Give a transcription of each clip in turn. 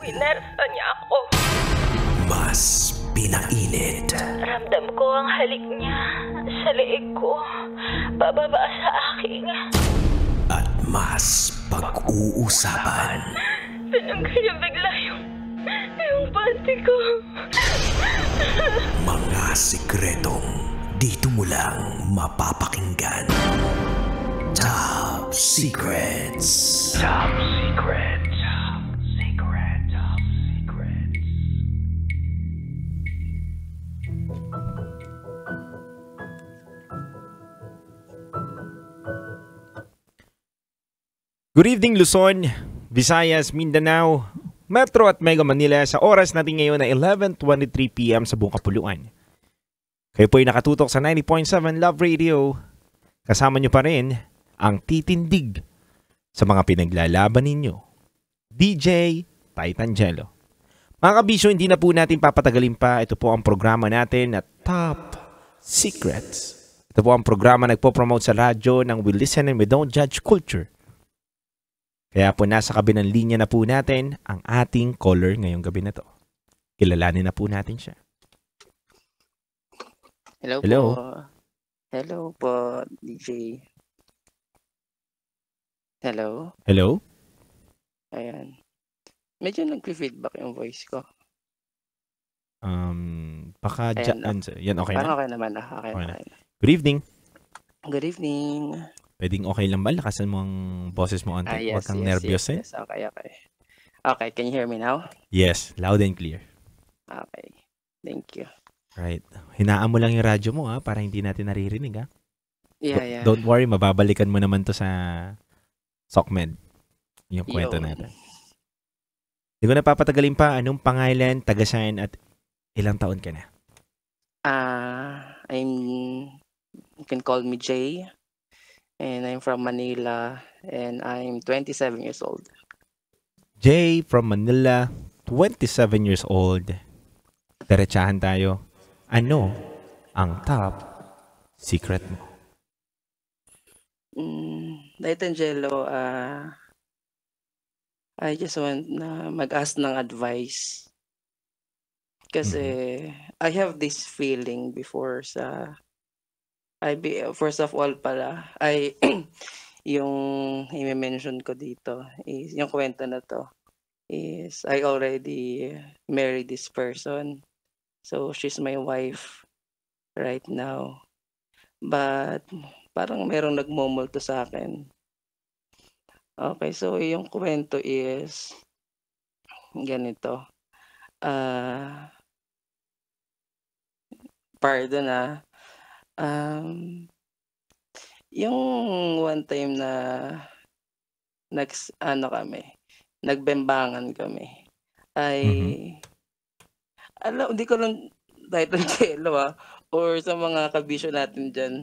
Pinersa niya ako. Mas pinainit. Ramdam ko ang halik niya sa leeg ko, bababa sa aking. At mas pag-uusapan. Tinanggal niya bigla yung panty ko. Mga sikretong dito mo lang mapapakinggan. Top Secrets. Top Secrets. Top Secret. Top Secrets. Good evening Luzon, Visayas, Mindanao, Metro at Mega Manila. Sa oras natin ngayon na 11:23 PM sa buong kapuluan. Kayo po ay nakatutok sa 90.7 Love Radio. Kasama nyo pa rin ang titindig sa mga pinaglalaban ninyo, DJ Titangelo. Mga kabisyo, hindi na po natin papatagalin pa. Ito po ang programa natin na Top Secrets. Ito po ang programa nagpo-promote sa radyo ng We Listen and We Don't Judge Culture. Kaya po nasa kabilang linya na po natin ang ating caller ngayong gabi na to. Kilalanin na po natin siya. Hello, Hello. po. Hello po, DJ. Hello. Hello? Ayan. Medyo nag-feedback yung voice ko. Baka Ayan, dyan. Yan, okay Parang na? okay naman na. Okay, Okay na. okay na. Good evening. Good evening. Pwedeng okay lang ba? Lakasan mo ang boses mo onti. Huwag kang nervyos eh. yes. Okay, okay. Okay, can you hear me now? Yes, loud and clear. Okay. Thank you. Right. Hinaan mo lang yung radyo mo ha, para hindi natin naririnig ha. Yeah. Don't worry, mababalikan mo naman to sa SOCMED. Yung kwento Yo. natin. Hindi ko na papatagalin pa. Anong pangalan, taga-saan at ilang taon ka na? You can call me Jay. And I'm from Manila. And I'm 27 years old. Jay from Manila, 27 years old. Diretsahan tayo. Ano ang top secret mo? Titangelo, I just want na mag-ask ng advice. Kasi I have this feeling before first of all pala, yung i-mention ko dito is, yung kwento na to is, I already married this person. So, she's my wife right now. But, parang merong nagmumulto sa akin. Okay, so yung kwento is ganito. Pardon yung one time na nagbembangan kami ay hindi ko lang Titangelo or sa mga kabisyo natin dyan,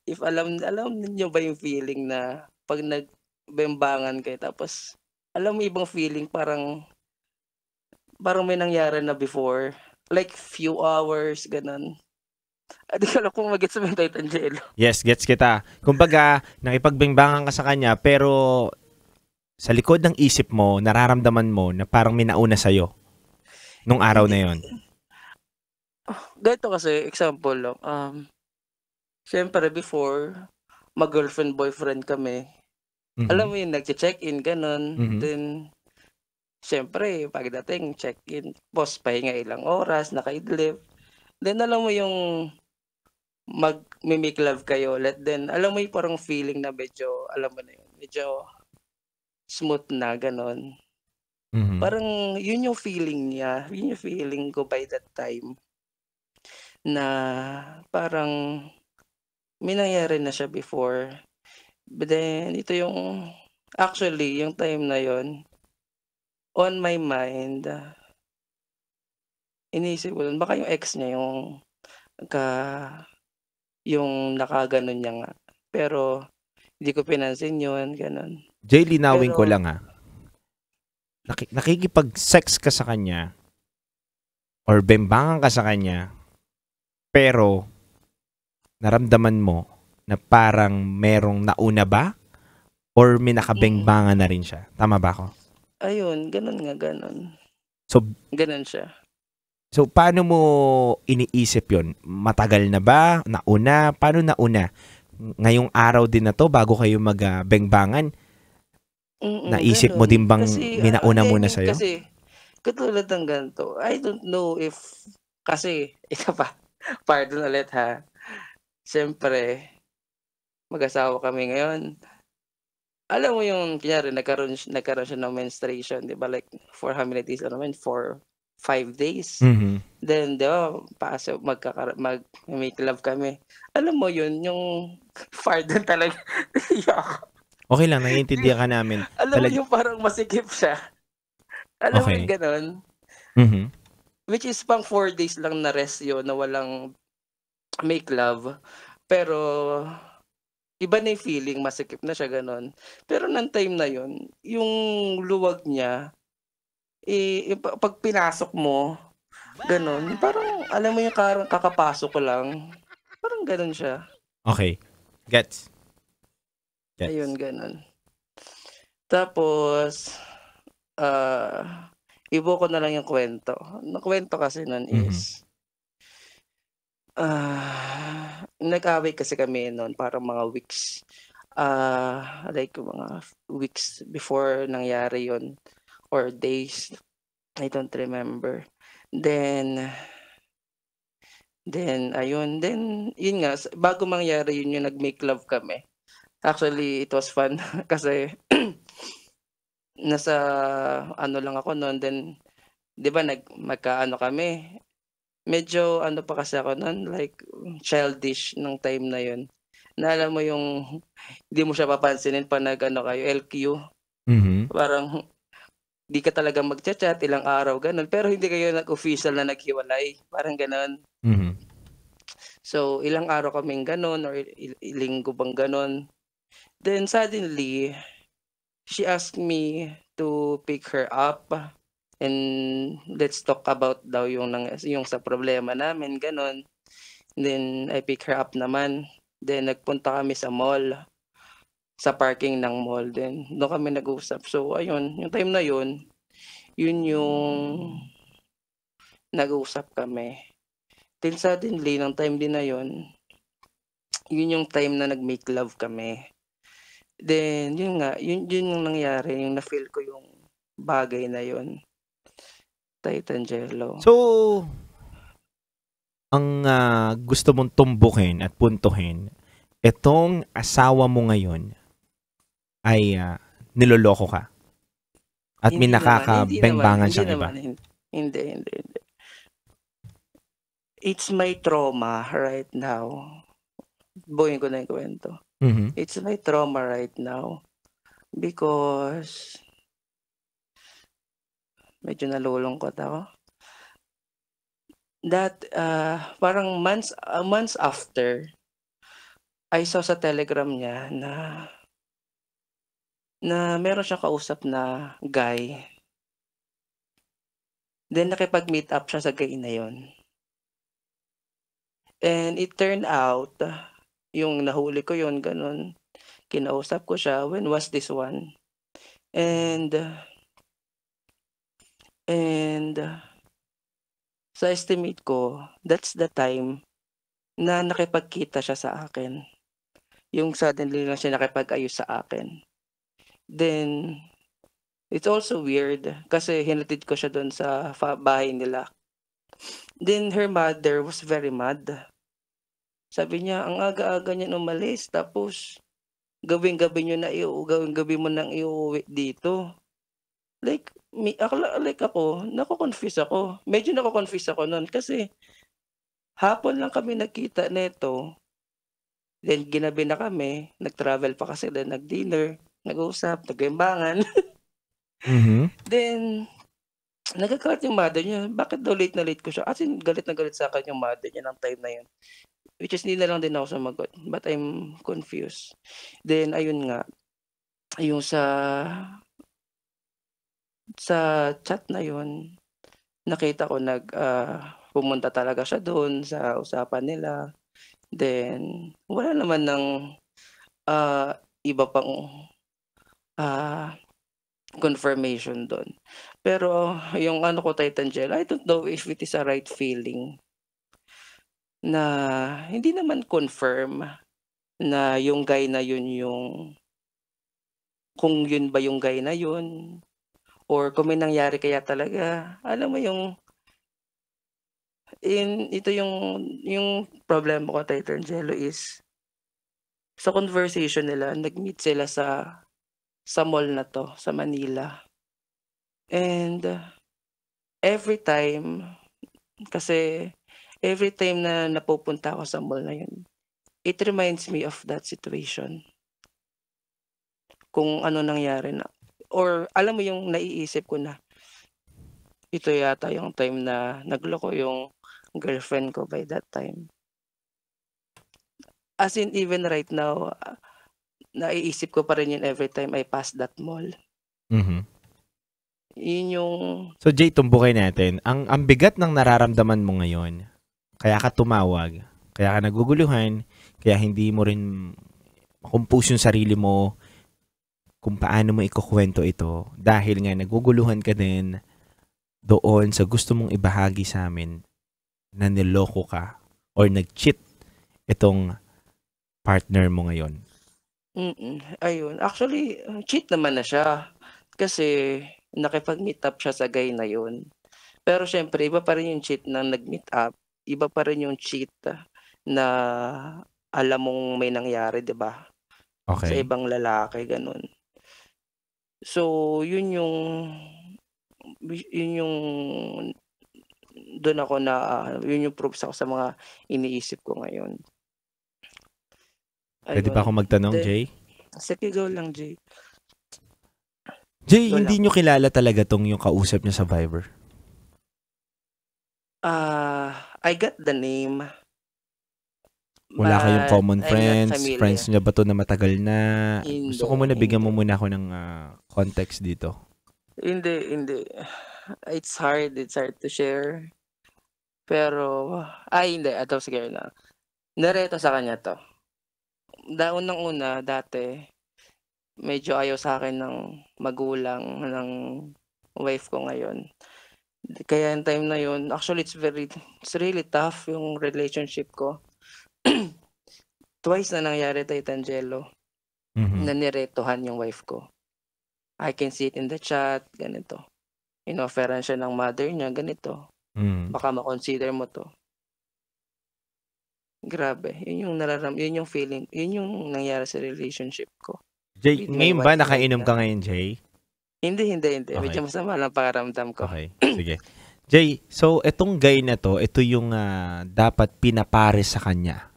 if alam niyo ba yung feeling na pag nagbembangan kayo tapos alam mo ibang feeling parang may nangyari na before, like few hours ganun. Hindi ko alam kung mag-gets mo yung Titangelo. Yes, gets kita. Kumbaga, nakipagbingbangan ka sa kanya pero sa likod ng isip mo, nararamdaman mo na parang may nauna sa'yo nung araw na yon. Ganito kasi, example lang. Siyempre before, mag-girlfriend, boyfriend kami. Alam mo yun, nag-check-in, ganun. Then, siyempre, pagdating, check-in, pahinga ilang oras, nakaidlip. Then, alam mo yung mag-make love kayo. Then, alam mo yung parang feeling na medyo, alam mo na yun, medyo smooth na, ganun. Parang, yun yung feeling niya. Yun yung feeling ko by that time. Na parang may nangyari na siya before. But then, ito yung, actually, yung time na yon on my mind, inisip ko baka yung ex niya yung nakaganon niya nga. Pero, hindi ko pinansin yun, ganun. Jay, linawin Pero, ko lang ha. Nakikipag-sex ka sa kanya or bembangan ka sa kanya pero naramdaman mo na parang merong nauna ba or may nakabengbangan na rin siya. Tama ba ako? Ayun, ganun nga, ganun. So, Ganun siya. so paano mo iniisip yon? Matagal na ba? Nauna? Paano nauna? Ngayong araw din na to bago kayo magbengbangan? Naisip mo Ganun. din bang Kasi, minauna hindi, I muna mean, sa'yo? kasi, katulad ng ganito, I don't know if, kasi, ito pa, pardon ulit ha. Siyempre, mag-asawa kami ngayon. Alam mo yung, kunyari, nagkaroon siya ng menstruation, di ba? Like, for how many days, 5 days. Mhm. Then, di ba, mag-make love kami. Alam mo yun, yung pardon talaga. Iyak. Okay lang, naiintindihan ka namin. Alam mo yung parang masikip siya. Alam mo yung Okay. ganon? Mhm. Which is pang 4 days lang na rest yun na walang make love. Pero, iba na yung feeling, masikip na siya ganon. Pero ng time na yun, yung luwag niya, pag pinasok mo, ganon, parang alam mo yung kakapasok ko lang, parang ganon siya. Okay. Gets. Ayun, ganon. Tapos, ibo ko na lang yung kwento. Ang kwento kasi nun is, nag-away kasi kami noon parang mga weeks. Like mga weeks before nangyari yon or days. I don't remember. Then ayun. Then, yun nga, bago mangyari yun yung nag-make love kami. Actually, it was fun kasi nasa ano lang ako noon. Then, di ba magkaano kami? Medyo ano pa kasi ako noon, like childish nung time na yun. Na alam mo yung hindi mo siya papansinin pa nag-ano kayo, LQ. Mhm. Parang di ka talaga magchat-chat ilang araw ganun, pero hindi kayo nag-official na naghiwalay, parang ganun. Mhm. So ilang araw kaming ganun or linggo bang ganun. Then suddenly, she asked me to pick her up and let's talk about daw yung sa problema namin ganun. Then I pick her up naman. Then nagpunta kami sa mall, sa parking ng mall. Then doon kami nag-usap. So ayun, yung time na yun yung nag-usap kami. Then suddenly, ng time din na yun yung time na nag-make love kami. Then yun nga, yun yung nangyari, yung na-feel ko yung bagay na yun. Titangelo. So, ang gusto mong tumbukin at puntuhin, itong asawa mo ngayon ay niloloko ka? At may nakakabengbangan siyang iba? Hindi. It's my trauma right now. Buuin ko na yung kwento. Mhm. It's my trauma right now because medyo nalulungkot ako. That parang months after, I saw sa Telegram niya na meron siyang kausap na guy. Then nakipag-meet up siya sa guy na yun. And it turned out, yung nahuli ko yun, ganun. Kinausap ko siya, when was this one? And sa estimate ko, that's the time na nakipagkita siya sa akin. Yung suddenly lang siya nakipag-ayos sa akin. Then, it's also weird kasi hinatid ko siya doon sa bahay nila. Then, her mother was very mad. Sabi niya, ang aga-aga niya umalis, tapos gawing-gabi mo nang iuwi dito. Like, ako, nako-confuse ako. Medyo nako-confuse ako noon kasi hapon lang kami nagkita neto. Then, ginabi na kami. Nag-travel pa kasi, then nag-dinner, nag-usap, nag-imbangan. Mhm. Then, nagkakalat yung mother niya. Bakit daw late na late ko siya? As in, galit na galit sa akin yung mother niya ng time na yun. Which is, hindi na lang din ako sumagot. But I'm confused. Then, ayun nga. Yung sa chat na yun, nakita ko pumunta talaga siya doon sa usapan nila. Then, wala naman ng iba pang confirmation doon. Pero yung ano ko kay Tangelo, I don't know if it is a right feeling na hindi naman confirm na yung guy na yun yung kung yun ba yung guy na yun or kung may nangyari kaya talaga. Alam mo yung ito yung problema ko kay Tangelo is sa conversation nila, nag-meet sila sa mall na 'to, sa Manila. And every time na napupunta ako sa mall na yun, it reminds me of that situation. Kung ano nangyari na or alam mo yung naiisip ko na, ito yata yung time na nagloko yung girlfriend ko by that time. As in even right now, naiisip ko pa rin yun every time I pass that mall. Mhm. Yun yung So Jay, tumbukin natin. Ang bigat ng nararamdaman mo ngayon, kaya ka tumawag, kaya ka naguguluhan, kaya hindi mo rin makumpose yung sarili mo kung paano mo ikukwento ito dahil nga naguguluhan ka din doon sa gusto mong ibahagi sa amin na niloko ka or nag-cheat itong partner mo ngayon. Ayun. Actually, cheat naman na siya. Kasi nakipag-meet up siya sa guy na yun. Pero syempre, iba pa rin yung cheat na nag-meet up. Iba pa rin yung cheat na alam mong may nangyari, di ba? Sa Okay. ibang lalaki, ganun. So, yun yung doon ako na yun yung proofs ako sa mga iniisip ko ngayon. Pwede ba Ayun. ako magtanong, Then, Jay? sige, go lang, Jay. Jay, Go hindi lang. nyo kilala talaga tong yung kausap niya sa Viber. I got the name, Wala kayong but common I'm not friends? familiar. Friends niya ba to na matagal na? Gusto ko muna bigyan mo Hindi. muna ako ng context dito. Hindi. It's hard to share. Pero, hindi. Ito, sige na. Nareto sa kanya to. Unang-una, dati, medyo ayaw sa akin ng magulang ng wife ko ngayon. Kaya yung time na yun, actually, it's really tough yung relationship ko. Twice na nangyari kay Tangelo na niretohan yung wife ko. I can see it in the chat, ganito. Inofferan siya ng mother niya, ganito. Baka makonsider mo to. Grabe. Yun yung feeling, yun yung nangyari sa relationship ko. Jay, With my ngayon ba wife right nakainom ka now. ngayon, Jay? Hindi. Okay. Medyo masama lang pakiramdam ko. Okay, sige. Jay, so etong guy na to, ito yung dapat pinapare sa kanya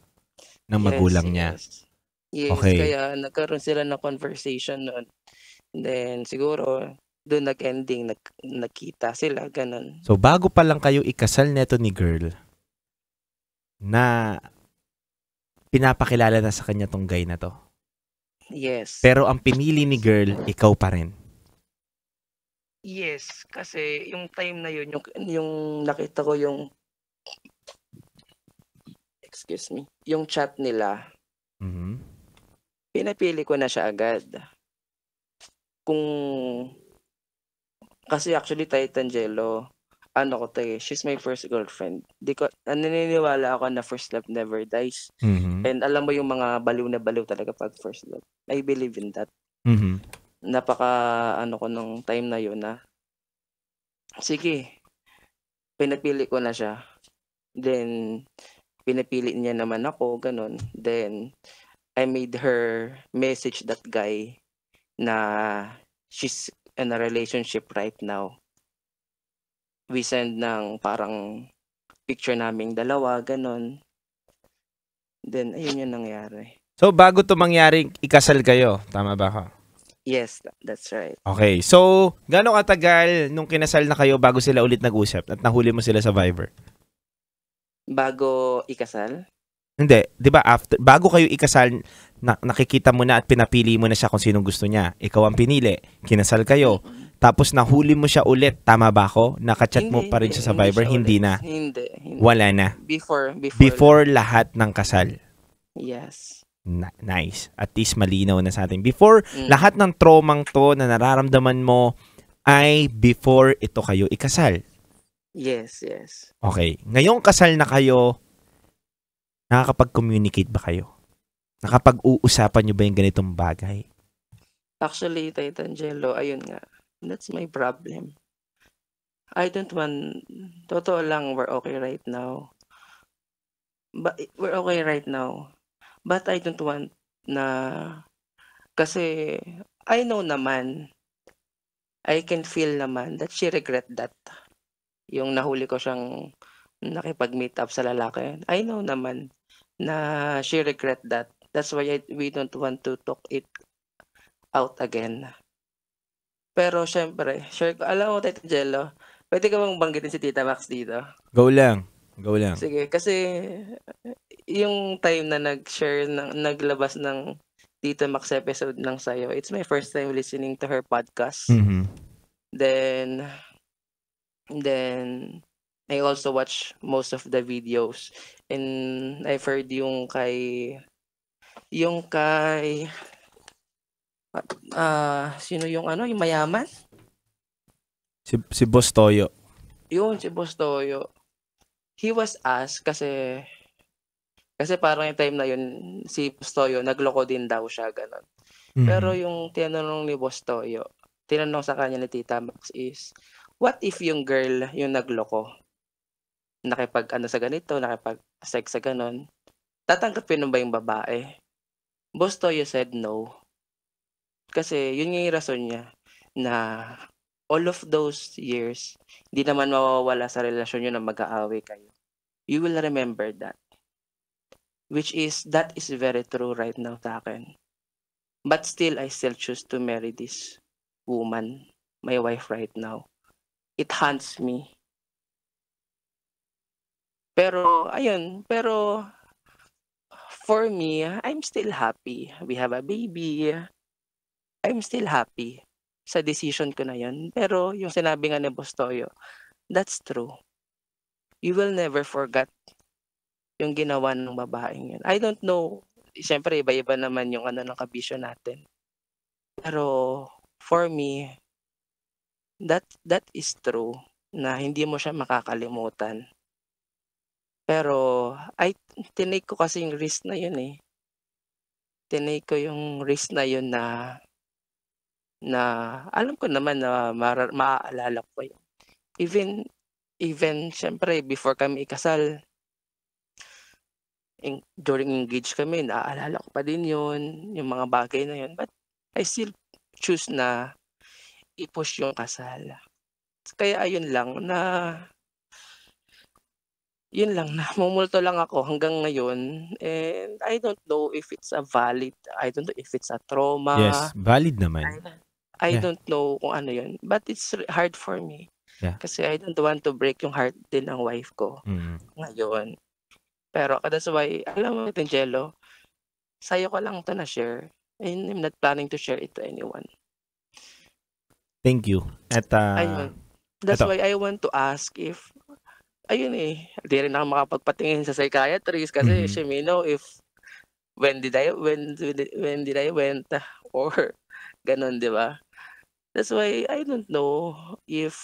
ng magulang niya. Yes, Okay. kaya nagkaroon sila ng conversation noon. Then siguro doon nag-ending, nagkita sila, ganun. So bago pa lang kayo ikasal neto ni girl, na pinapakilala na sa kanya tong guy na to. Yes. Pero ang pinili ni girl, ikaw pa rin. Yes, kasi yung time na yun, yung nakita ko yung yung chat nila, pinapili ko na siya agad. Kasi actually tayo Tangelo, she's my first girlfriend. Naniniwala ako na first love never dies. And alam mo yung mga baliw na baliw talaga pag first love. I believe in that. Napaka ko nung time na yun na sige, pinapili ko na siya. Then pinapili niya naman ako, ganun. Then I made her message that guy na she's in a relationship right now. We send ng parang picture naming dalawa, ganun. Then ayun yung nangyari. So bago to mangyari, ikasal kayo. Tama ba ka? Yes, that's right. Okay. So, gaano katagal nung kinasal na kayo bago sila ulit nag-usap at nahuli mo sila sa Viber? Bago ikasal? Hindi. Di ba bago kayo ikasal, nakikita mo na at pinapili mo na siya kung sinong gusto niya. Ikaw ang pinili. Kinasal kayo. Tapos nahuli mo siya ulit. Tama ba ako? Nakachat mo pa rin siya sa Viber? Hindi na. Hindi. Wala na. Before Before lahat ng kasal. Yes. Nice. At least malinaw na sa atin. Before, lahat ng traumang to na nararamdaman mo ay before ito kayo ikasal. Yes. Okay. Ngayong kasal na kayo, nakakapag-communicate ba kayo? Nakapag-uusapan nyo ba yung ganitong bagay? Actually, Titangelo, ayun nga. That's my problem. I don't want, totoo lang, we're okay right now. But I don't want na, kasi I know naman, I can feel naman that she regret that. Yung nahuli ko siyang nakipag-meet up sa lalaki. I know naman na she regret that. That's why we don't want to talk it out again. Pero syempre, share ko, alam mo, Tito Jello, pwede ka bang banggitin si Tita Max dito? Go lang. Sige, kasi yung time na naglabas ng Tita Max episode ng Sayo, it's my first time listening to her podcast. Mm-hmm. Then I also watch most of the videos, and I've heard yung kay sino yung yung mayaman? Si Boss Toyo. Yun, si Boss Toyo. He was asked kasi parang yung time na yun, si Boss Toyo, nagloko din daw siya, ganun. Mm-hmm. Pero yung tinanong ni Boss Toyo, tinanong sa kanya ni Tita Max is, what if yung girl yung nagloko? Nakipag sa ganito, nakipag-sex sa ganun, tatanggapin mo ba yung babae? Boss Toyo said no. Kasi yun yung rason niya na all of those years, hindi naman mawawala sa relasyon nyo na mag-aaway kayo. You will remember that. That is very true right now sa akin. But still, I still choose to marry this woman, my wife right now. It haunts me. Pero for me, I'm still happy. We have a baby. I'm still happy sa decision ko na yun. Pero yung sinabi nga ni Boss Toyo, that's true. You will never forget yung ginawa ng babaeng yun. I don't know. Siyempre, iba-iba naman yung ng kabisyo natin. Pero for me, that is true na hindi mo siya makakalimutan. Pero tinake ko kasi yung risk na yun eh. Tinake ko yung risk na yun na alam ko naman na maaalala ko yun. Even syempre before kami ikasal, during engage kami, naaalala ko pa din yun, yung mga bagay na yun. But I still choose na i-push yung kasal. Kaya yun lang na mumulto lang ako hanggang ngayon, and I don't know if it's a trauma. Yes, valid naman. I don't know kung ano yun, but it's hard for me. Yeah. Kasi I don't want to break yung heart din ng wife ko ngayon. Pero that's why, alam mo, Tangelo, sa'yo ko lang ito na-share, and I'm not planning to share it to anyone. Thank you. At that's why I want to ask if, di rin ako makapagpatingin sa psychiatrist kasi she may know if when did I went or ganun, di ba? That's why I don't know if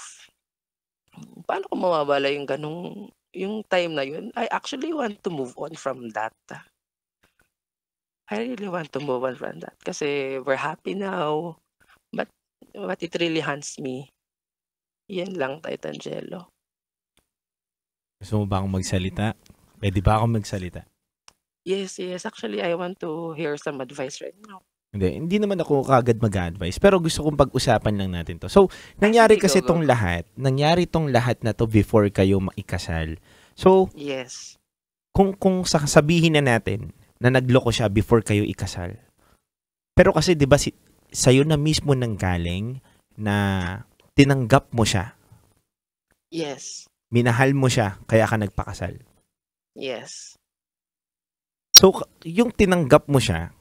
paano ko mawawala yung ganung yung time na yun. I actually want to move on from that. I really want to move on from that kasi we're happy now, but it really haunts me. Yan lang, Titangelo. Gusto mo ba akong magsalita? Pwede ba akong magsalita? Yes. Actually, I want to hear some advice right now. Hindi naman ako kagad mag-advise, pero gusto kong pag-usapan lang natin to. So, nangyari kasi tong lahat na to before kayo maikasal. So, yes. Kung sasabihin na natin na nagloko siya before kayo ikasal. Pero kasi 'di ba sa'yo na mismo nanggaling na tinanggap mo siya. Yes. Minahal mo siya kaya ka nagpakasal. Yes. So, yung tinanggap mo siya,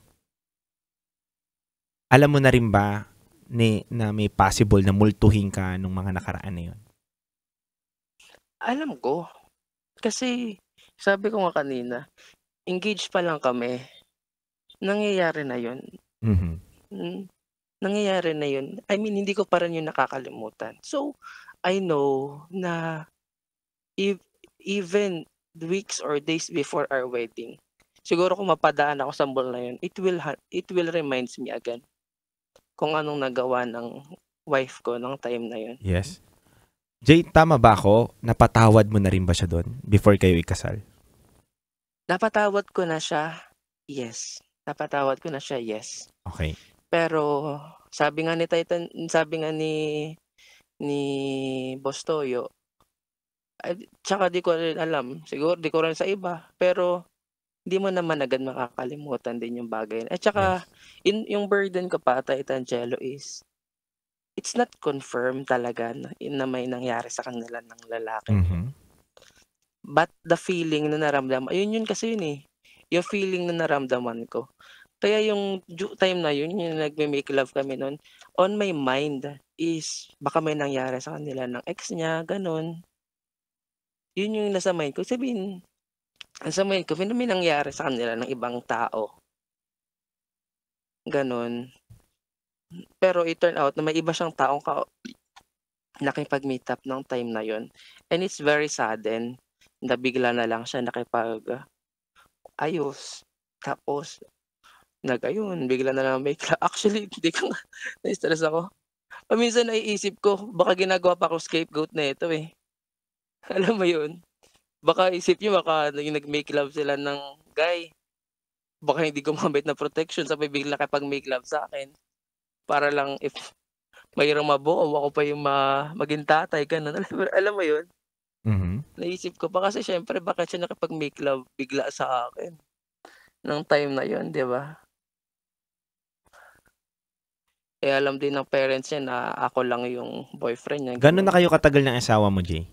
alam mo na rin ba na may possible na multuhin ka nung mga nakaraan na yun? Alam ko. Kasi, sabi ko nga kanina, engaged pa lang kami. nangyayari na yun. Nangyayari na yun. I mean, hindi ko pa rin yun nakakalimutan. So, I know na even weeks or days before our wedding, siguro kung mapadaan ako sa mall na yun, it will reminds me again kung anong nagawa ng wife ko ng time na yun. Yes. Jay, tama ba ako? Napatawad mo na rin ba siya doon before kayo ikasal? Napatawad ko na siya, yes. Napatawad ko na siya, yes. Okay. Pero sabi nga ni Boss Toyo, tsaka di ko rin alam, siguro di ko rin sa iba, pero hindi mo naman agad makakalimutan din yung bagay. At tsaka yung burden ko pa, Titangelo, is it's not confirmed talaga na may nangyari sa kanila ng lalaki. But the feeling na naramdaman, yun kasi yun eh. Yung feeling na naramdaman ko. Kaya yung time na yun, yung nagme-make love kami nun, on my mind is baka may nangyari sa kanila ng ex niya, ganun. Yun yung nasa mind ko. Sabihin, nasa mind ko, may nangyari sa kanila ng ibang tao. Ganun. Pero it turned out na may iba siyang taong nakipag-meet up ng time na yun. And it's very sudden na bigla na lang siya ayos. Tapos, bigla na lang actually, hindi ko nga, na-stress ako. Paminsan naiisip ko, baka ginagawa pa ako scapegoat na ito eh. Alam mo yun? Baka isip niyo, baka nag-make love sila ng guy. Baka hindi gumamit na protection, sabay bigla kapag-make love sa akin. Para lang if mayroong mabuo, ako pa yung maging tatay, ganun. Alam mo yun? Naisip ko pa kasi syempre baka siya nakipag-make love bigla sa akin ng time na yun, di ba? Eh alam din ng parents niya na ako lang yung boyfriend niya. Gano'n na kayo katagal ng asawa mo, Jay?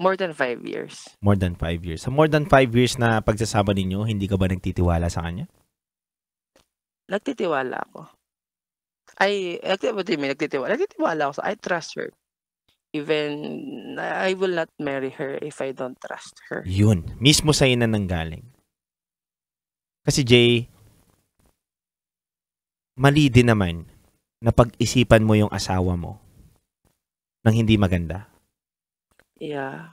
More than 5 years. More than 5 years. Sa more than 5 years na pagsasama ninyo, hindi ka ba nagtitiwala sa kanya? Nagtitiwala ako. Nagtitiwala ako. I trust her. Even, I will not marry her if I don't trust her. Yun. Mismo sa'yo na nanggaling. Kasi Jay, mali din naman na pag-isipan mo yung asawa mo nang hindi maganda. Yeah.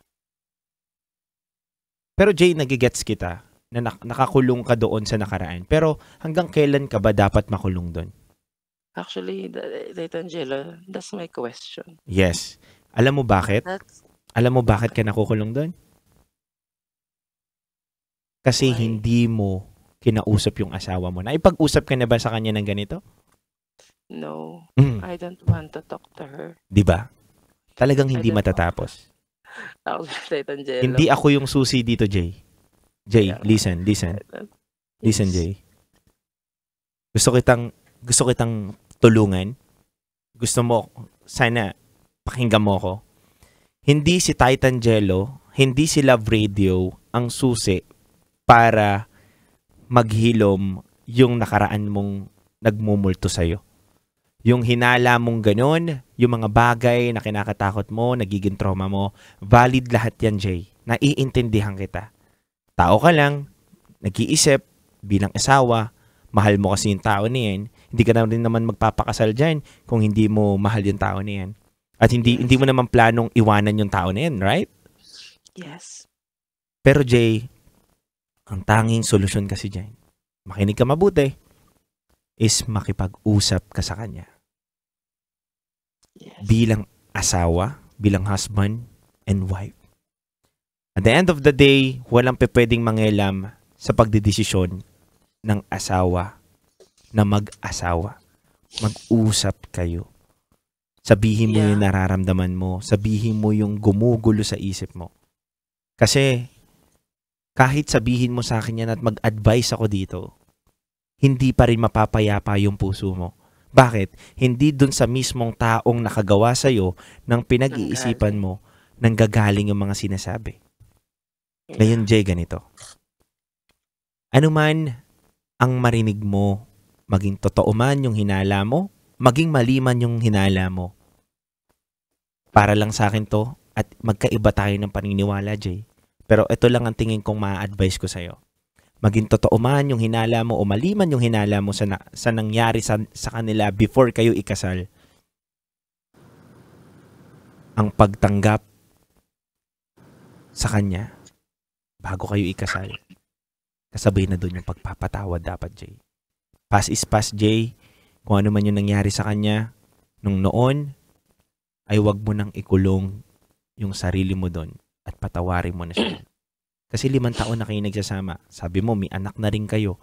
Pero Jay, nagigets kita na nakakulong ka doon sa nakaraan. Pero hanggang kailan ka ba dapat makulong doon? Actually, Angela, that's my question. Yes. Alam mo bakit? Alam mo bakit ka nakukulong doon? Kasi hindi mo kinausap yung asawa mo. Naipag-usap ka na ba sa kanya ng ganito? No. I don't want to talk to her. Diba? Talagang hindi matatapos. Hindi ako yung susi dito, Jay. Jay, listen. Listen, Jay. Gusto kitang tulungan. Gusto mo, sana pakinggan mo ko. Hindi si Titangelo, hindi si Love Radio ang susi para maghilom yung nakaraan mong nagmumulto sa'yo. Yung hinala mong ganun, yung mga bagay na kinakatakot mo, nagiging trauma mo, valid lahat yan, Jay. Naiintindihan kita. Tao ka lang, nag-iisip, bilang asawa, mahal mo kasi yung tao niyan, hindi ka na rin naman magpapakasal dyan kung hindi mo mahal yung tao niyan. At hindi mo naman planong iwanan yung tao na yan, right? Yes. Pero Jay, ang tanging solusyon kasi dyan, makinig ka mabuti, is makipag-usap ka sa kanya. Yes. Bilang asawa, bilang husband and wife. At the end of the day, walang pwedeng mangialam sa pagdedesisyon ng asawa na mag-asawa. Mag-usap kayo. Sabihin mo yung nararamdaman mo. Sabihin mo yung gumugulo sa isip mo. Kasi kahit sabihin mo sa akin yan at mag-advise ako dito, hindi pa rin mapapayapa yung puso mo. Bakit? Hindi dun sa mismong taong nakagawa sa'yo ng pinag-iisipan mo nang gagaling yung mga sinasabi. Ngayon, Jay, ganito. Ano man ang marinig mo, maging totoo man yung hinala mo, maging mali man yung hinala mo, para lang sa akin to at magkaiba tayo ng paniniwala, Jay. Pero ito lang ang tingin kong ma-advise ko sa'yo. Maging totoo man yung hinala mo o mali man yung hinala mo sa nangyari sa kanila before kayo ikasal. Ang pagtanggap sa kanya bago kayo ikasal, kasabay na doon yung pagpapatawad dapat, Jay. Past is past, Jay. Kung ano man yung nangyari sa kanya nung noon, ay wag mo nang ikulong yung sarili mo doon at patawarin mo na siya. Kasi 5 taon na kayo nagsasama. Sabi mo, may anak na rin kayo.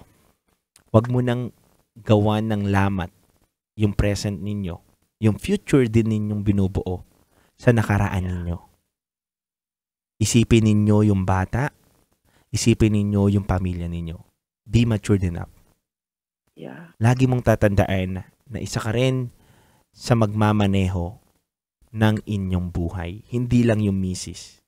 Wag mo nang gawan ng lamat yung present ninyo, yung future din ninyong binubuo sa nakaraan ninyo. Isipin ninyo yung bata, isipin ninyo yung pamilya ninyo. Be matured enough. Yeah. Lagi mong tatandaan na isa ka rin sa magmamaneho ng inyong buhay. Hindi lang yung misis.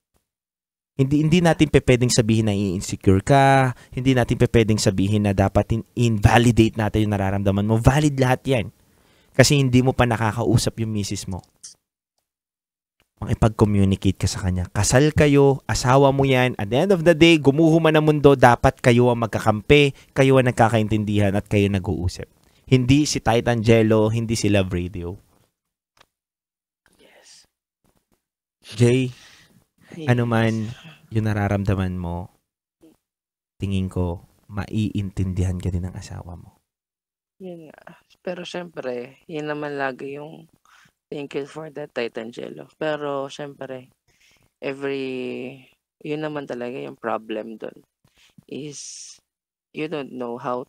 Hindi natin pwedeng sabihin na i-insecure ka. Hindi natin pwedeng sabihin na dapat invalidate natin yung nararamdaman mo. Valid lahat yan. Kasi hindi mo pa nakakausap yung misis mo. Makipag-communicate ka sa kanya. Kasal kayo, asawa mo yan. At the end of the day, gumuho man ang mundo, dapat kayo ang magkakampi, kayo ang nagkakaintindihan at kayo nag-uusap. Hindi si Titan Jello, hindi si Love Radio. Yes. Jay, Yes. ano man yung nararamdaman mo, tingin ko, maiintindihan ka din ng asawa mo. Yun nga. Pero syempre, yun naman lagi yung thank you for that, Titan Jello. Pero syempre, yun naman talaga yung problem dun is you don't know how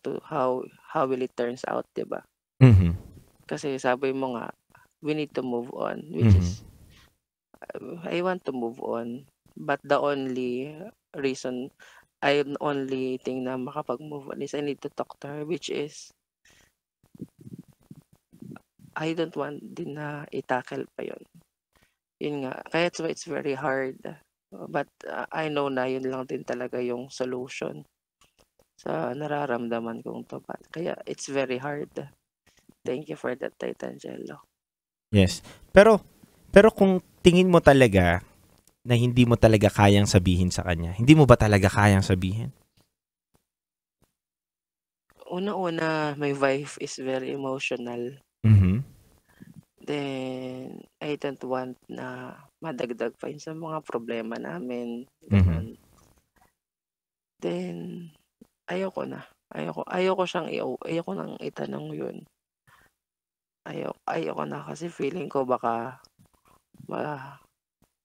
will it turns out, diba? Mhm. Kasi sabi mo nga, we need to move on, which is I want to move on, but the only thing na makapag-move on is I need to talk to her, which is I don't want din na i-tackle pa yun. Yun nga, kaya it's very hard, but I know na yun lang din talaga yung solution sa nararamdaman kong to. Kaya it's very hard. Thank you for that, Titan Jello. Yes. Pero kung tingin mo talaga na hindi mo talaga kayang sabihin sa kanya, hindi mo ba talaga kayang sabihin? Una-una, my wife is very emotional. Mhm. Then, I don't want na madagdag pa yun sa mga problema namin. Mhm. Then, ayoko na. Ayoko nang itanong yun. Ayoko na kasi feeling ko baka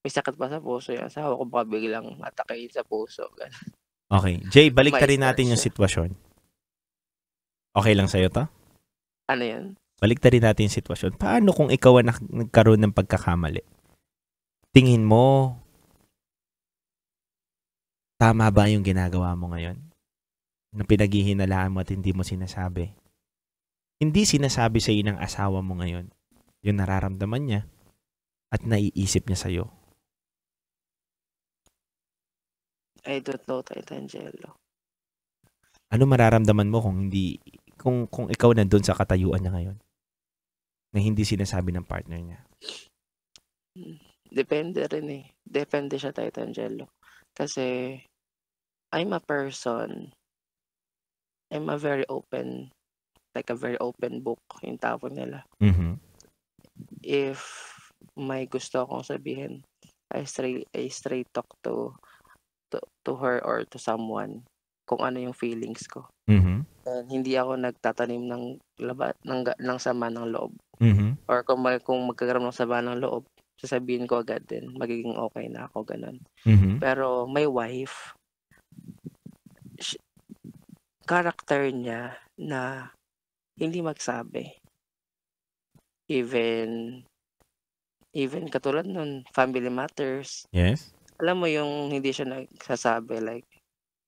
may sakit pa sa puso yung asawa ko, baka biglang atake sa puso. Ganun. Okay. Jay, balik rin Ma-start natin yung siya. sitwasyon. Okay lang sa'yo to? Ano yan? Balik rin natin yung sitwasyon. Paano kung ikaw ang nagkaroon ng pagkakamali? Tingin mo, tama ba yung ginagawa mo ngayon? Na pinaghihinalaan mo at hindi mo sinasabi? Hindi sinasabi sa ng asawa mo ngayon yung nararamdaman niya at naiisip niya sa'yo. I don't know, Titan Jello. Ano mararamdaman mo kung ikaw nandun sa katayuan niya ngayon? Na hindi sinasabi ng partner niya? Depende rin eh. Depende siya, Titan Jello. Kasi I'm a very open, like a very open book yung tawag nila. Mhm. If may gusto akong sabihin, I straight talk to her or to someone kung ano yung feelings ko. Mhm. And hindi ako nagtatanim ng sama ng loob. Mhm. Or kung magkakaroon ng sama ng loob, sasabihin ko agad din, magiging okay na ako, ganun. Mhm. Pero my wife, character niya na hindi magsabi. Even katulad nun, family matters. Yes. Alam mo yung hindi siya nagsasabi, like,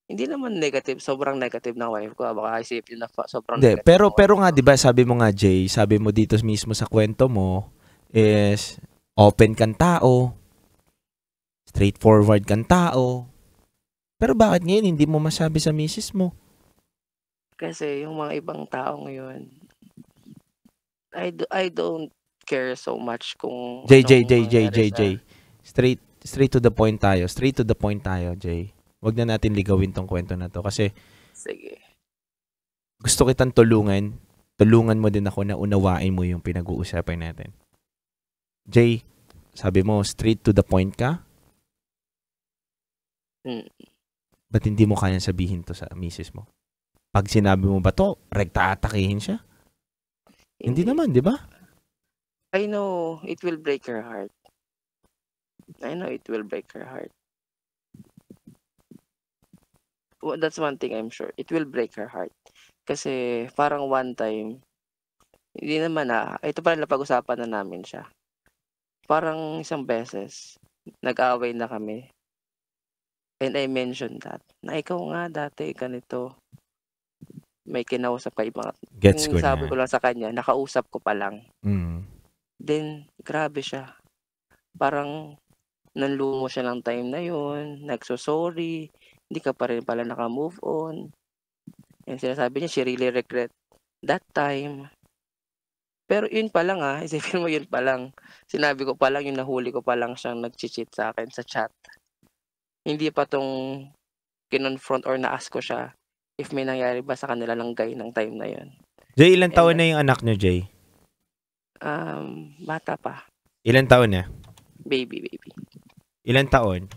hindi naman negative, sobrang negative na wife ko. Baka isipin na sobrang Hindi, negative. pero nga 'di ba sabi mo nga Jay, sabi mo dito mismo sa kwento mo is open kang tao, straightforward kang tao. Pero bakit ngayon hindi mo masabi sa misis mo? Kasi yung mga ibang tao ngayon, I don't care so much kung Jay. anong mangyari sa- straight to the point tayo. Straight to the point tayo, Jay. Wag na natin ligawin tong kwento na to kasi Sige. gusto kitang tulungan. Tulungan mo din ako na unawain mo yung pinag-uusapan natin. Jay, sabi mo, straight to the point ka? Ba't hindi mo kayang sabihin to sa misis mo? Pag sinabi mo ba to, rekta atakihin siya? Hindi naman, di ba? I know it will break her heart. I know it will break her heart. Well, that's one thing I'm sure. It will break her heart. Kasi parang one time, hindi naman ito pala napag-usapan na namin siya. Parang isang beses, nag-away na kami. And I mentioned that, na ikaw nga dati ganito. May kinausap ka ibang. Gets ko na. Sabi ko lang sa kanya, nakausap ko pa lang. Then, grabe siya. Parang, nanlumo siya ng time na yun, nagso-sorry, hindi ka pa rin pala naka-move on. And sinasabi niya, she really regret that time. Pero yun pa lang isipin mo yun pa lang. Sinabi ko pa lang, yung nahuli ko pa lang siyang nag-cheat sa akin sa chat. Hindi pa tong kinonfront or na-ask ko siya if may nangyari ba sa kanila ng guy ng time na yun. Jay, ilang taon na yung anak niyo, Jay? Bata pa. Ilang taon na? Baby. Ilang taon?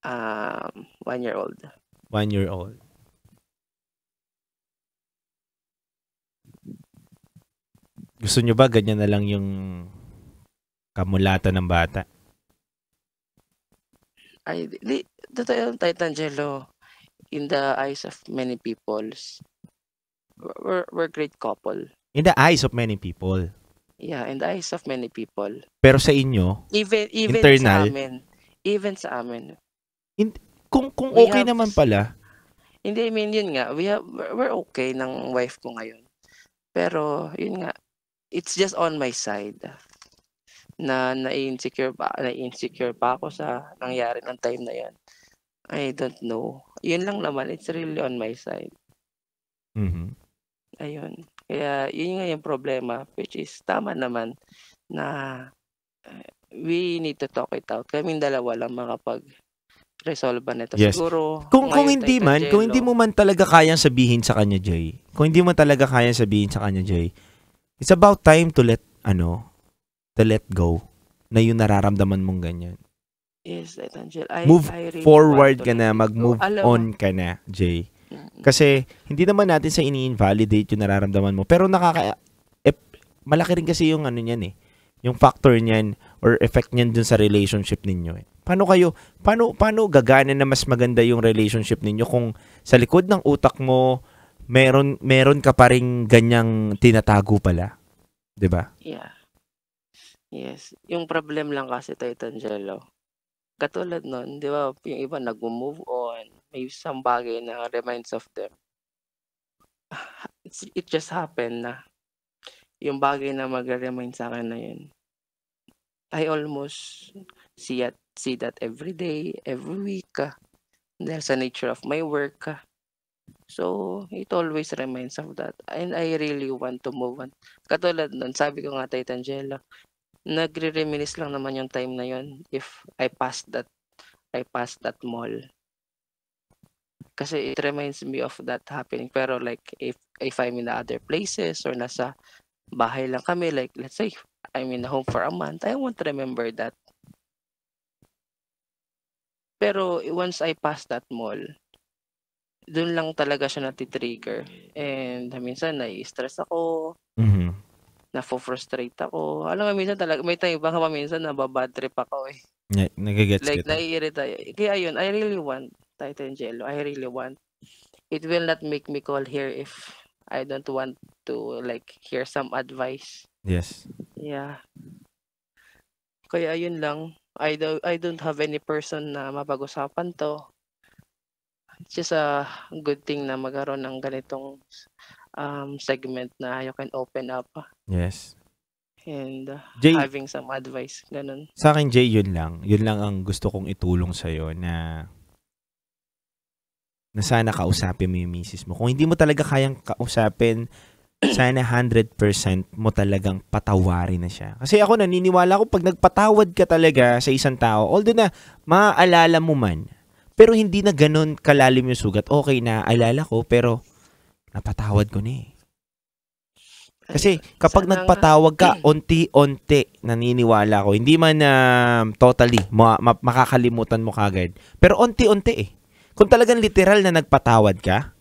1 year old. 1 year old. Gusto nyo ba ganyan na lang yung kamulatan ng bata? Ay, totoo yung Titangelo. In the eyes of many peoples, we're great couple. In the eyes of many people. Yeah, in the eyes of many people. Pero sa inyo, even internal, sa amin. Kung okay naman pala. Hindi, I mean, yun nga, we're okay ng wife ko ngayon. Pero, yun nga, it's just on my side na na-insecure pa ako sa nangyari ng time na yun. I don't know. Yun lang naman, it's really on my side. Ayun. Kaya, yun nga yung problema, which is, tama naman, na we need to talk it out. Kaming dalawa lang makapag-resolve nito. Yes. Siguro, kung hindi mo man talaga kayang sabihin sa kanya, Jay, it's about time to let go na yung nararamdaman mong ganyan. Yes, Angel. Move I really forward ka want to na, let it mag-move go. on ka na, Jay. Kasi, hindi naman natin sa ini-invalidate yung nararamdaman mo. Pero malaki rin kasi yung niyan yung factor niyan or effect niyan dun sa relationship ninyo. Paano gagana na mas maganda yung relationship ninyo kung sa likod ng utak mo, meron ka pa ring ganyang tinatago pala? 'Di ba? Yeah. Yes. Yung problem lang kasi, Titangelo, katulad nun, di ba, yung iba nag-move on, may isang bagay na reminds of them. It just happened na yung bagay na magre-remind sa akin na yun, I almost see that every day, every week. Dahil sa nature of my work. So, it always reminds of that. And I really want to move on. Katulad nun, sabi ko nga, Titangelo, nagre-reminisce lang naman yung time na yun if I passed that mall. Kasi it reminds me of that happening. Pero like, if I'm in the other places or nasa bahay lang kami, like, let's say, I'm in the home for a month, I won't remember that. Pero once I pass that mall, dun lang talaga siya natitrigger. And minsan, nai-stress ako. Nafo-frustrate ako. Alam mo, minsan talaga, may time baka minsan nababad trip ako eh. Nagigets like, kita. naiirita. Kaya yun, I really want, Titangelo, I really want. It will not make me call here if I don't want to, like, hear some advice. Yes. Yeah. Kaya yun lang. I don't have any person na mapag-usapan to. It's just a good thing na magkaroon ng ganitong segment na you can open up. Yes. And Jay, having some advice. Ganun. Sa akin, Jay, yun lang. Yun lang ang gusto kong itulong sa'yo na sana kausapin mo yung misis mo. Kung hindi mo talaga kayang kausapin, sana 100% mo talagang patawarin na siya. Kasi ako naniniwala ko pag nagpatawad ka talaga sa isang tao, although na maaalala mo man, pero hindi na ganun kalalim yung sugat. Okay na, alala ko, pero napatawad ko na eh. Kasi kapag nagpatawag ka, unti-unti, naniniwala ko, hindi man totally makakalimutan mo kagad. Pero unti-unti eh. Kung talagang literal na nagpatawad ka,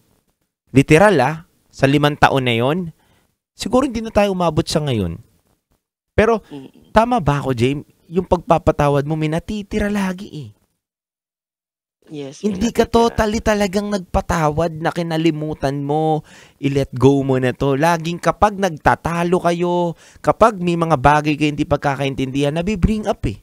literal sa 5 taon na yon, siguro hindi na tayo umabot sa ngayon. Pero tama ba ako, James? Yung pagpapatawad mo, may natitira lagi eh. Yes. Hindi ka totally talagang nagpatawad na kinalimutan mo, i-let go mo na to. Laging kapag nagtatalo kayo, kapag may mga bagay kayo hindi pagkakaintindihan, nabibring up eh.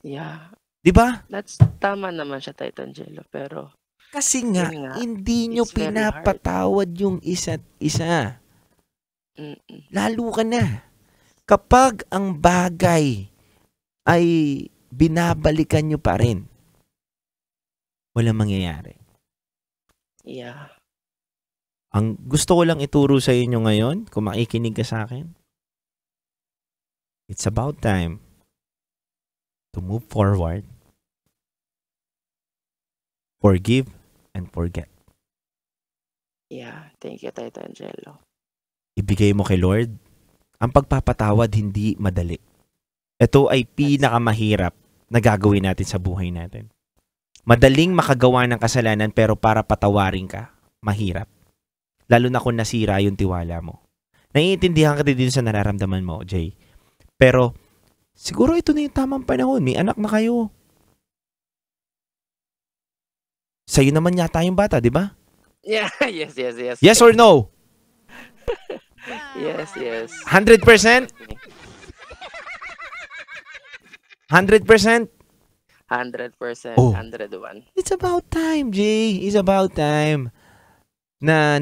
Yeah. Diba? That's tama naman siya, Titangelo, pero kasi nga, hindi nyo pinapatawad yung isa't isa. Lalo ka na. Kapag ang bagay ay binabalikan nyo pa rin, walang mangyayari. Yeah. Ang gusto ko lang ituro sa inyo ngayon, kung makikinig ka sa akin, it's about time to move forward, forgive, and forget. Yeah, thank you, Titangelo. Ibigay mo kay Lord. Ang pagpapatawad hindi madali. Ito ay pinakamahirap na gagawin natin sa buhay natin. Madaling makagawa ng kasalanan pero para patawarin ka, mahirap. Lalo na kung nasira yung tiwala mo. Naiintindihan ka din sa nararamdaman mo, Jay. Pero siguro ito na yung tamang panahon. May anak na kayo. Sa'yo naman yata yung bata, di ba? Yeah, yes. Yes or no? Yes. 100%? 100%? 100%, Oh. 101. It's about time, Jay. It's about time na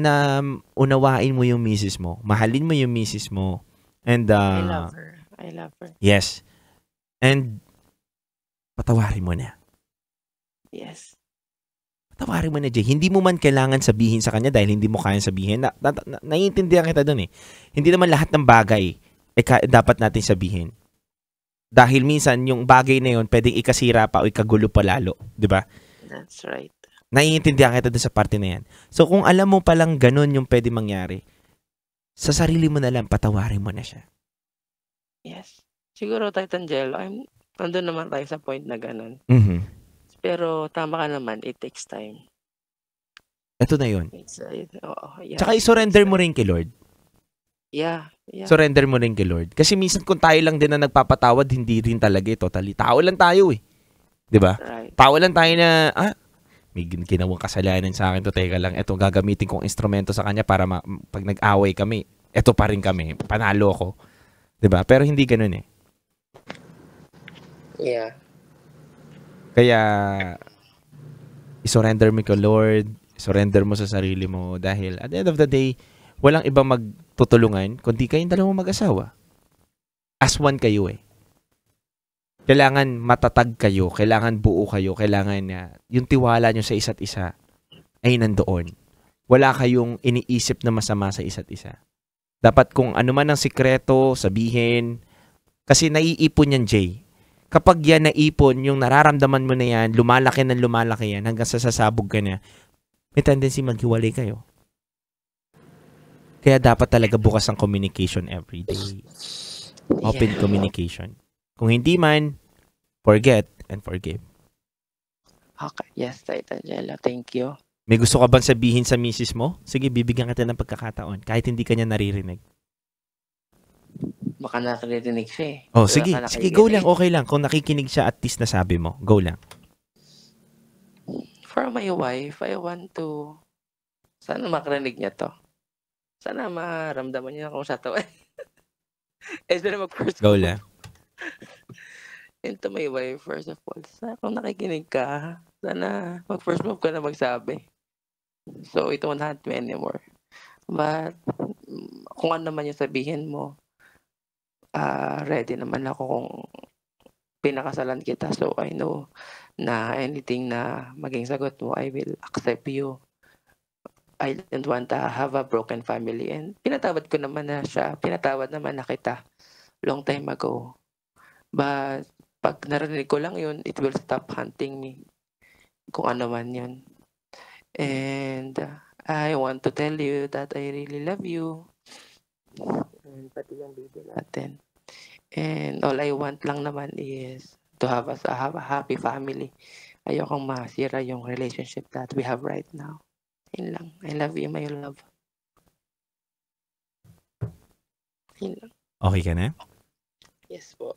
unawain mo yung misis mo. Mahalin mo yung misis mo. And I love her. Yes. And patawarin mo na. Yes. Patawarin mo na, Jay. Hindi mo man kailangan sabihin sa kanya dahil hindi mo kayang sabihin. Naiintindihan kita dun eh. Hindi naman lahat ng bagay dapat natin sabihin. Dahil minsan, yung bagay na yun, pwedeng ikasira pa o ikagulo pa lalo. Diba? That's right. Naiintindihan kita dun sa parte na yan. So, kung alam mo palang ganun yung pwede mangyari, sa sarili mo na lang, patawarin mo na siya. Yes. Siguro, Titangelo, nandun naman tayo sa point na ganun. Mm-hmm. Pero, tama ka naman, it takes time. Ito na yun. Yeah. Tsaka i-surrender mo rin kay Lord. Yeah. Surrender mo rin kay Lord. Kasi minsan kung tayo lang din na nagpapatawad, hindi rin talaga totally. Tao lang tayo eh. Diba? Right. Tao lang tayo na, may ginawang kasalanan sa akin to, teka lang, eto gagamitin kong instrumento sa kanya para pag nag-away kami, eto pa rin kami, panalo ako. Diba? Pero hindi ganun eh. Yeah. Kaya, i-surrender mo kay Lord, surrender mo sa sarili mo dahil at the end of the day, walang ibang magtutulungan kundi kayong dalawang mag-asawa. As one kayo eh. Kailangan matatag kayo, kailangan buo kayo, kailangan yung tiwala nyo sa isa't isa ay nandoon. Wala kayong iniisip na masama sa isa't isa. Dapat kung ano man ang sikreto, sabihin, kasi naiipon yan, Jay. Kapag yan naipon, yung nararamdaman mo na yan, lumalaki yan, hanggang sasabog ka na, may tendency maghiwalay kayo. Kaya dapat talaga bukas ang communication every day. Open communication. Kung hindi man, forget and forgive. Okay. Yes, Titangelo. Thank you. May gusto ka bang sabihin sa misis mo? Sige, bibigyan kita ng pagkakataon. Kahit hindi kanya naririnig. Baka nakarinig siya eh. Oh, sige. Sige, go lang. Okay lang. Kung nakikinig siya, at least nasabi mo. Go lang. For my wife, I want to... Sana makarinig niya to. Sana maramdaman niya kung sa to. Go lang. And to my wife, first of all, kung nakikinig ka, sana mag-first move ka na magsabi. So, it won't haunt me anymore. But, kung ano naman yung sabihin mo, ready naman ako kung pinakasalan kita. So, I know na anything na maging sagot mo, I will accept you. I didn't want to have a broken family. And pinatawad ko naman na siya. Pinatawad naman na kita long time ago. But pag narinig ko lang yun, it will stop hunting me. Kung ano man yun. And I want to tell you that I really love you. And pati yung baby natin. And all I want lang naman is to have a happy family. Ayokong masira yung relationship that we have right now. Yun lang. I love you, my love. Yun lang. Okay ka na? Yes po.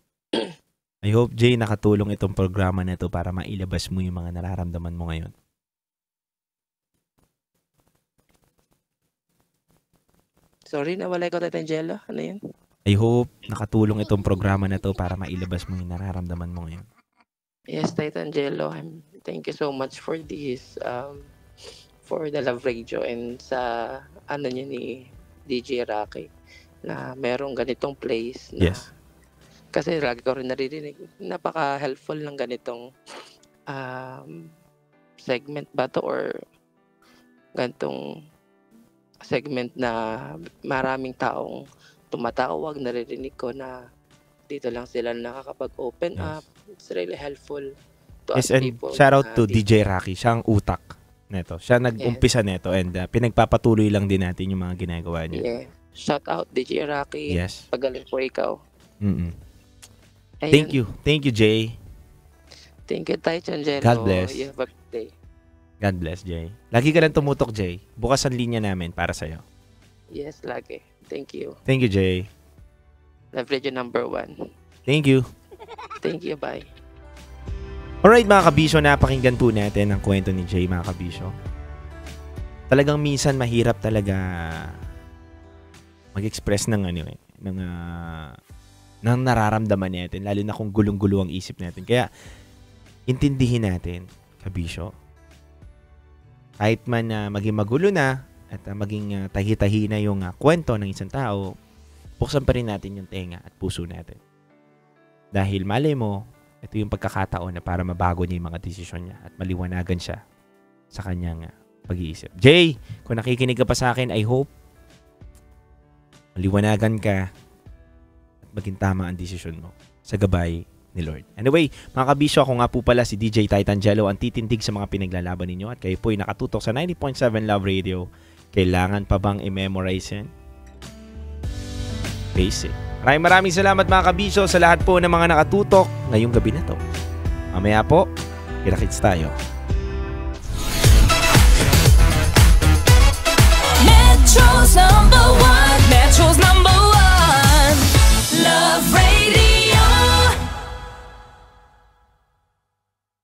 I hope, Jay, nakatulong itong programa na ito para mailabas mo yung mga nararamdaman mo ngayon. Sorry, nawala ko tayo Angelo. Ano yun? I hope nakatulong itong programa na ito para mailabas mo yung nararamdaman mo ngayon. Yes, Titan Jello. Thank you so much for this, for the Love Radio and sa ano niya ni DJ Rocky na merong ganitong place na Yes. kasi lagi ko rin naririnig, napaka-helpful ng ganitong segment ba to or ganitong segment na maraming taong tumatawag, naririnig ko na dito lang sila nakakapag-open up. It's really helpful to Yes, us and people. shout out to DJ Rocky. Siya ang utak neto. Siya nag-umpisa neto and pinagpapatuloy lang din natin yung mga ginagawa niya. Yeah. Shout out DJ Rocky. Yes. Pagaling po ikaw. Mm-mm. Ayun. Thank you. Thank you, Jay. Thank you, Titan Jello. God bless. You have a good day. God bless, Jay. Lagi ka lang tumutok, Jay. Bukas ang linya namin para sa'yo. Yes, lagi. Thank you. Thank you, Jay. Love Radio number 1. Thank you. Thank you, bye. Alright mga kabisyo, napakinggan po natin ang kwento ni Jay mga kabisyo. Talagang minsan mahirap talaga mag-express ng ng nararamdaman natin, lalo na kung gulong-gulo ang isip natin. Kaya intindihin natin, kabisyo. Kahit man maging magulo na at maging tahi-tahi na yung kwento ng isang tao, buksan pa rin natin yung tenga at puso natin. Dahil malay mo, ito yung pagkakataon na para mabago niya yung mga desisyon niya at maliwanagan siya sa kanyang pag-iisip. Jay, kung nakikinig ka pa sa akin, I hope maliwanagan ka at maging tama ang desisyon mo sa gabay ni Lord. Anyway, mga kabisyo, ako nga po pala si DJ Titan Jello, ang titindig sa mga pinaglalaban ninyo at kayo po'y nakatutok sa 90.7 Love Radio. Kailangan pa bang i-memorize yan? Basic. Maraming salamat mga kabisyo sa lahat po ng mga nakatutok ngayong gabi na to. Mamaya po, kita-kits tayo.